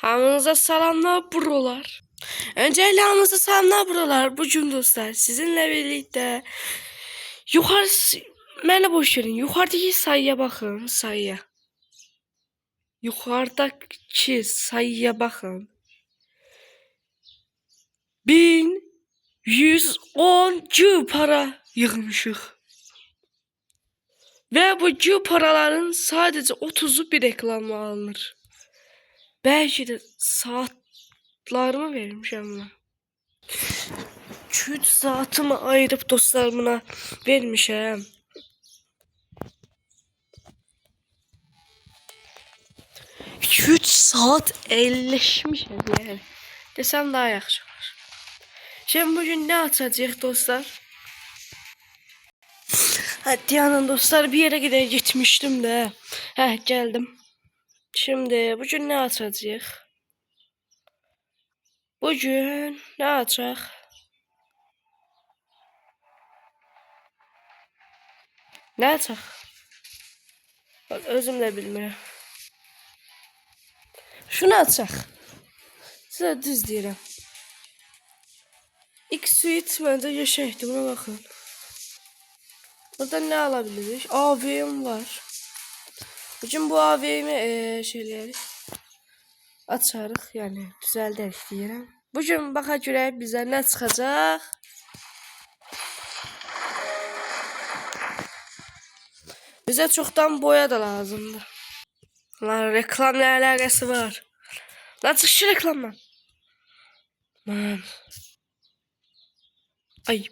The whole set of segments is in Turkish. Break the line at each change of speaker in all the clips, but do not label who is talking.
Hamınıza salamlar brolar. Öncelikle hamınıza salamlar brolar. Bugün dostlar sizinle birlikte yukarı beni boş verin. Yukarıdaki sayıya bakın, sayıya. Yukarıdaki sayıya bakın. 1110 para yığmışıq. Ve bu paraların sadece 30'u bir reklamla alınır. Belki de saatlarımı vermişəm buna. 2-3 saatimi ayırıp dostlarımla vermişəm. 2-3 saat elleşmişəm yani. Desem daha yaxşı var. Şimdi bugün ne açacağıq dostlar? Hadi yanın dostlar, bir yere gitmiştim de. Geldim. Şimdi bugün ne açacağıq? Bugün ne açacaq? Ne açaq? Özüm də bilmirəm. Şunu açaq. Sizə düz deyirəm. X-Suite məndə yaşaydı, buna baxın. Burada ne alabiliriz? AVM var. Bugün bu AVM'i şeyleri açarıq, yani düzəldərik deyirəm. Bugün baxa görək bizə nə çıxacaq. Bize çoktan boya da lazımdı. Lan reklamla alakası var. Lan çık şu reklamdan. Lan. Ay.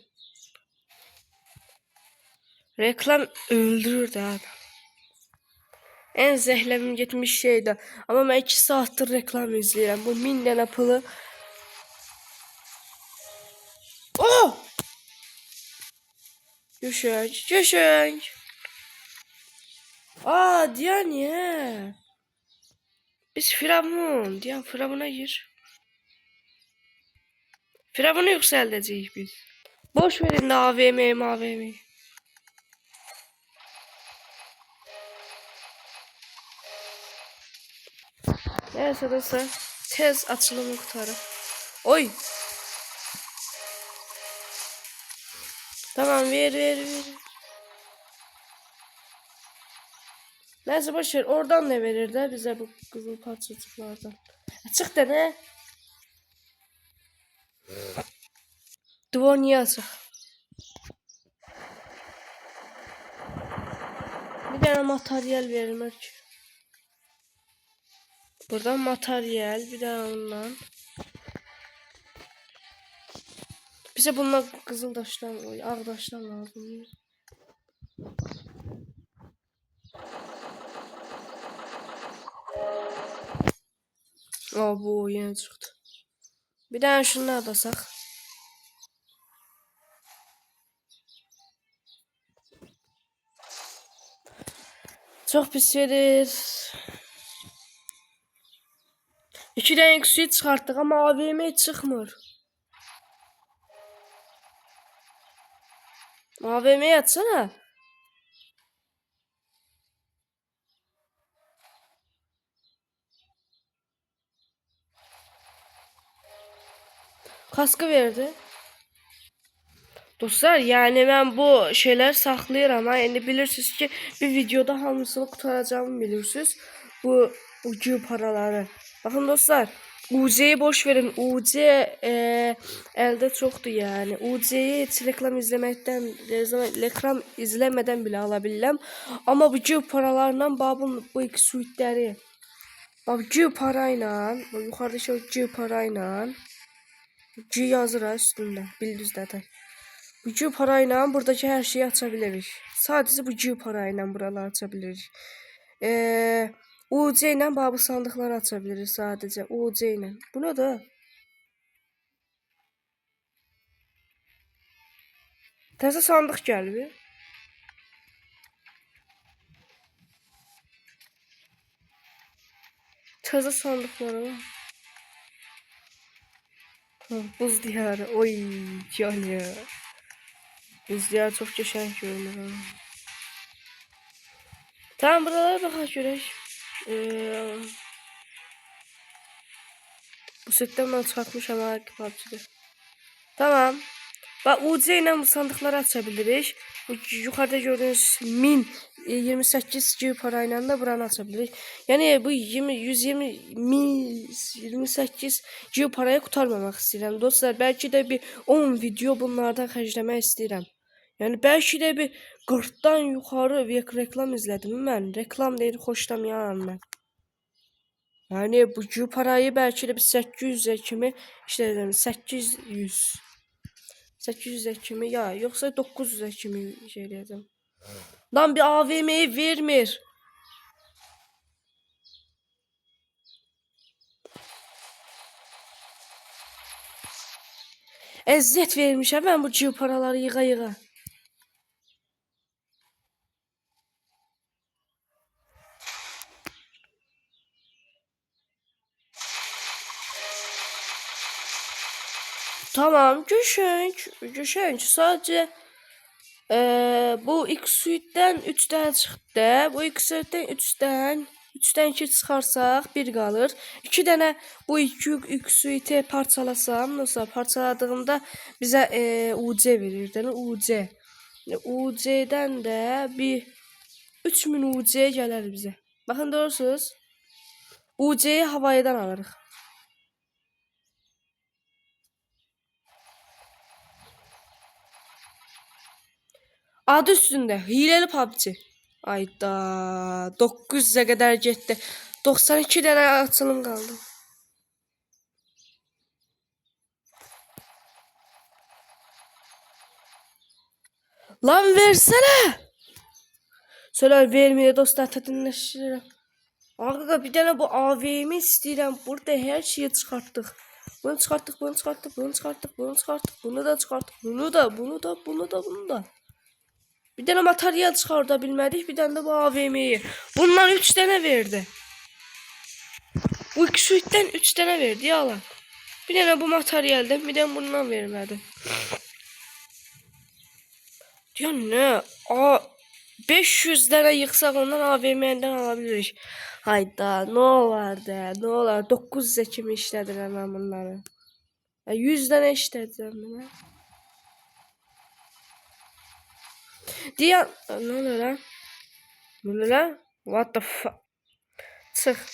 Reklam öldürür de adam. En zehlemim gitmiş şeydi. Ama ben 2 saattir reklam izleyirəm. Bu 1000 dənə pılı. Oh! Düşünk. Diyan ya. Biz Firavun. Diyan Firavun'a gir. Firavun'u yükselteceğiz biz. Boş verin de AVM. Neyse dostlar. Tez açılımı kurtarı. Oy. Tamam ver. Neyse boşver, oradan ne verirler bize bu kızıl parçacıklardan. Açık da ne? Duvar niye açık? Bir tane materyal verilmek. Buradan materyal, bir daha ondan. Bize bunlar kızıl taştan, ağ taştan lazım. Bu yine çıktı. Bir daha şunları da sak. Çok pis verir. 2 tane X-Suite çıkarttık ama AVM çıkmıyor. AVM'ye atsana. Kaskı verdi. Dostlar, yani ben bu şeyler saklayıram ha. Yani bilirsiniz ki bir videoda hamısını kurtaracağımı bilirsiniz. Bu paraları. Bakın dostlar, UC'yi boş verin. UC elde çoktu yani. UC'yi hiç reklam izlemeden bile alabilirim. Ama bu paralarla bu iki suitleri. Bak parayla, bu yukarıdaki parayla. G yazır ha üstünde. Bildiz zaten. Bu parayla buradaki her şeyi açabiliriz. Sadece bu parayla buraları açabiliriz. UC ile bu sandıkları açabiliriz sadece. UC ile. Bu ne da? Təzə sandıq gəldi. Təzə sandıqları var. Buz diyarı. Oy can ya. Buz diyarı çok geçen görünür. Tamam, buralara bakalım görək. Bu setten ben çıkartmışam ha PUBG'de. Tamam. Bak UC ile bu sandıkları açabiliriz. Bu yukarıda gördüğünüz 1028 GB parayla da buranı açabiliriz. Yani bu 120 1028 GB paraya kurtarmamak istəyirəm. Dostlar, belki de bir 10 video bunlardan xərcləmək istəyirəm. Yani belki de bir 40'dan yukarı reklam izledim ben. Reklam değil, hoşlamayan ben. Yani bu parayı belki de bir 800'e kimi işledim. 800'e kimi ya, yoksa 900'e kimi şey diyeceğim. Lan bir AVM'yi vermir. Əziyyət vermişəm ben bu paraları yığa yığa. Tamam, Güşenç sadece bu ilk suite'den 3 tane çıktı. Bu ilk suite'den 3'ten 2 çıxarsaq 1 qalır. 2 dənə bu ilk suite parçalasam, nasıl parçaladığımda bizə UC verir, yəni UC. UC'dən də bir 3000 UC gələr bizə. Baxın, görürsüz? UC'yi havadan alırıq. Adı üstünde hileli PUBG. Ayda 900'e kadar gitti. 92 tane açılım kaldı. Lan versene. Söyler vermeye dostlar, tadınlaşırım. Aga bir tane bu AVM'i istəyirəm. Burada her şeyi çıkarttık. Bunu çıkarttık, bunu çıkarttık, bunu çıkarttık, bunu çıkarttık, bunu da çıkarttık, bunu da. Bir tane materyal çıkartabilmedik, bir tane de bu AVM'yi. Bundan 3 tane verdi. Bu iki suite'den 3 tane verdi yalan. Bir tane bu materyalden, bir tane bundan vermedi. Diyor ne? 500 tane yıksak ondan AVM'den alabiliriz. Hayda, ne olar da, ne olar. 900'e kimi işledirəm ben bunları. 100 tane işledirəm ben. Diyan, ne oluyor lan? Ne oluyor lan? What the fuck? Çık.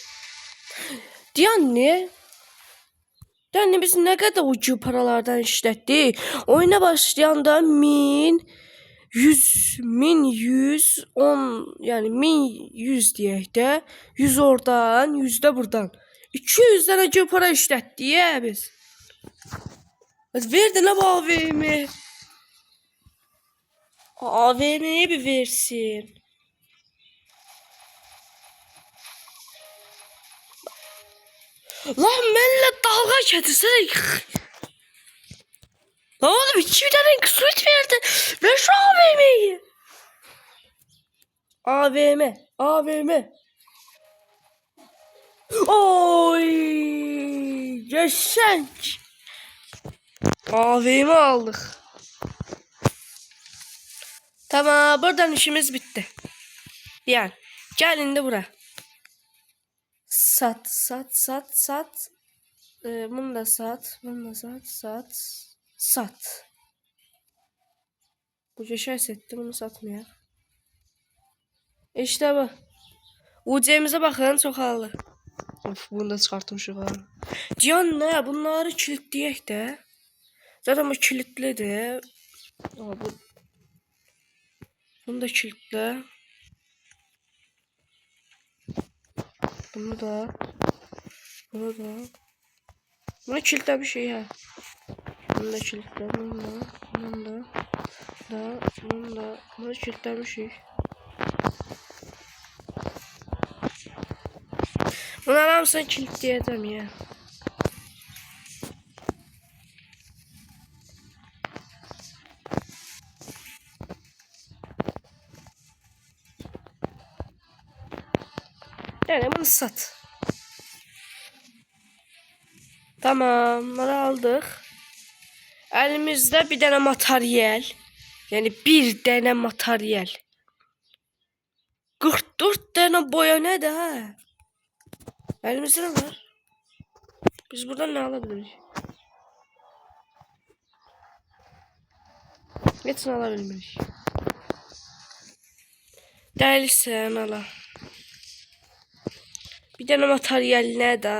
Diyan ne? Yani biz ne kadar ucu paralardan işlettik. Oyuna başlayanda 1110 yani 1100 diyek de 100 oradan 100 de buradan 200 tane ucu para işlettik ya biz. Verdi ne bu AVM? AVM'ye bir versin. Lan benimle dalga geçirsene. Lan oğlum 2 tane suit verdi. Ver şu AVM'yi. AVM. Oy. Yaşanç. AVM aldık. Tamam, buradan işimiz bitti. Yani gelin de bura. Sat. Bunu da sat. Sat. Bu şey setti, bunu satmıyor. İşte bu. UC'mize bakın, çok havalı. Of, bunu da çıkartmışım ha. Diyan ne? Bunları kilitleyek de. Zaten bu kilitlidir. Bunu da kilitle. Bunu da. Bunu kilitle bir şey ya. Bunu da kilitle. Bunu kilitle bir şey. Bunları hamısını kilitleyeceğim ya. Yani bunu sat. Tamam, bunları aldık. Elimizde bir tane materyal. Yani bir tane materyal. 44 tane boya ne de ha? Elimizde ne var? Biz buradan ne alabiliriz? Hepsini alabilmiş. Dəlsən ala. Bir dənə materyal da.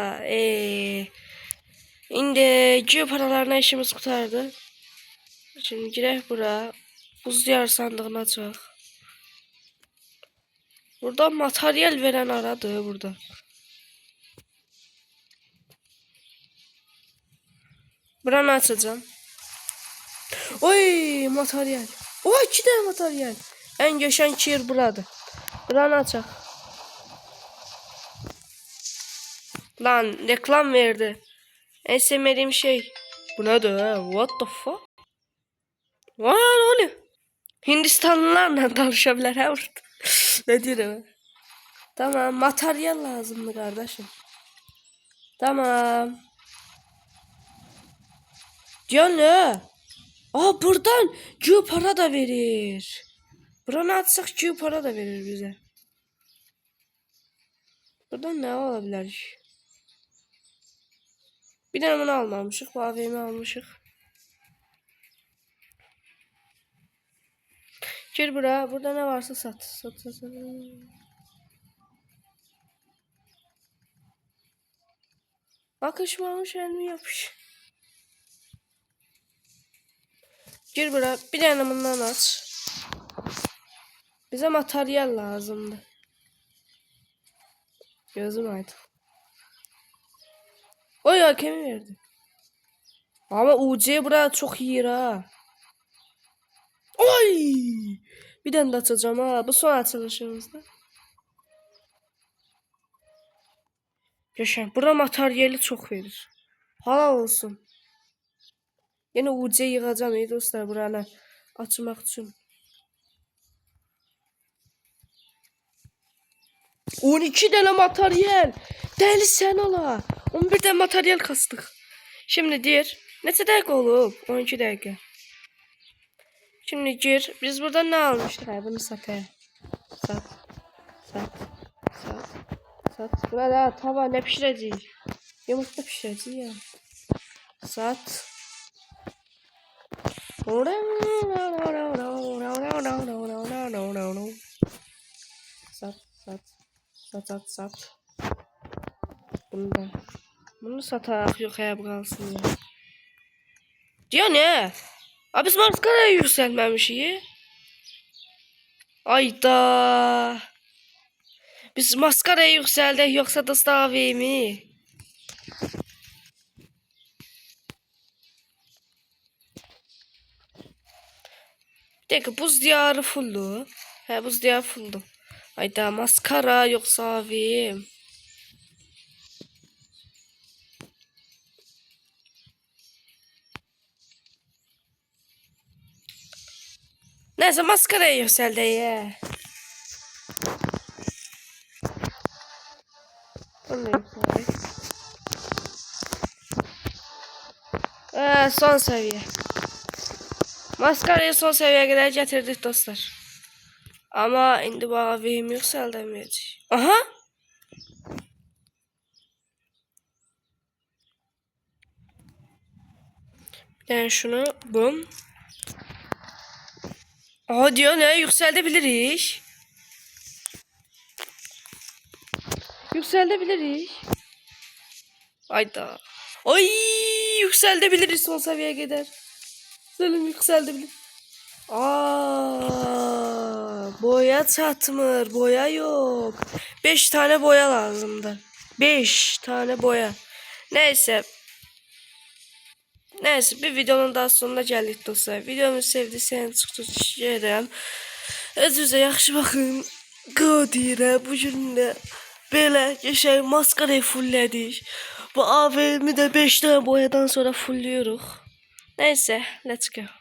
İndi geo paralarına işimiz kurtardı. Şimdi girək bura. Buz diyar sandığını açaq. Burada materyal veren aradı burada. Buranı açacağım. Oy materyal. Oy 2 tane materyal. En geçen yer burada. Buranı açaq. Lan reklam verdi. En sevmediğim şey. Bu nedir ha? What the fuck? Vay ne oluyor? Hindistanlılarla danışabilir ha burada. Ne diyorum? Tamam materyal lazımdı kardeşim. Tamam. Diyor ne? Aa buradan Q para da verir. Buranı atsak Q para da verir bize. Buradan ne olabilir? Bir tane bunu almamışık. Bu AVM'i almışık. Gir bura. Burada ne varsa sat. Sat. Bakışmamış elmi yapış. Gir bura. Bir tane bundan aç. Bize materyal lazımdı. Gözüm aydın. Oy hakemi verdi. Ama UC bura çok iyi ha. Oy! Bir tane de açacağım ha. Bu son açılışımızda. Yaşa. Bura materyali çok verir. Halal olsun. Yine UC yığacağım iyi dostlar buranı açmak için. 12 tane materyal. Deli sen ola. 11 tane materyal kastık. Şimdi diğer. Neçə dakika olub? 12 dakika. Şimdi gir. Biz burada ne almıştık? Hayır bunu satayım. Sat. Sat. Sat. Sat. Burada tava ne pişireceğiz? Yumurta pişireceğiz ya. Sat. Sat. Sat. Sat sat sat. Bunu satak yok ya bu kalsın ya. Diyor ne? Abi biz maskaraya yükselmemişiz. Ayda. Biz maskaraya yükseldik yoksa da stavimi. Bir dakika buz diyarı fullu. He buz diyarı fullu. Ayda maskara yoksa avim. Neyse maskaraya yükseldi ya. Son seviye. Maskarayı son seviyeye kadar getirdik dostlar. Ama indi bu avim yükseldemeyecek. Aha. Yani şunu bum. Aa diyor ne yükseltebiliriz. Yükseltebiliriz. Ayda. Ay yükseltebiliriz son seviyeye kadar. Selim yükseltebilir. Aa boya çatmır. Boya yok. 5 tane boya lazımdı. 5 tane boya. Neyse. Neyse bir videonun daha sonuna geldik dostlar. Videomu sevdiyseniz çok teşekkür ederim. Özünüze yaxşı bakın. Qadirə bu gün də belə geçək maskarayı fulllədik. Bu AVM'i de 5 tane boyadan sonra fulluyoruz. Neyse let's go.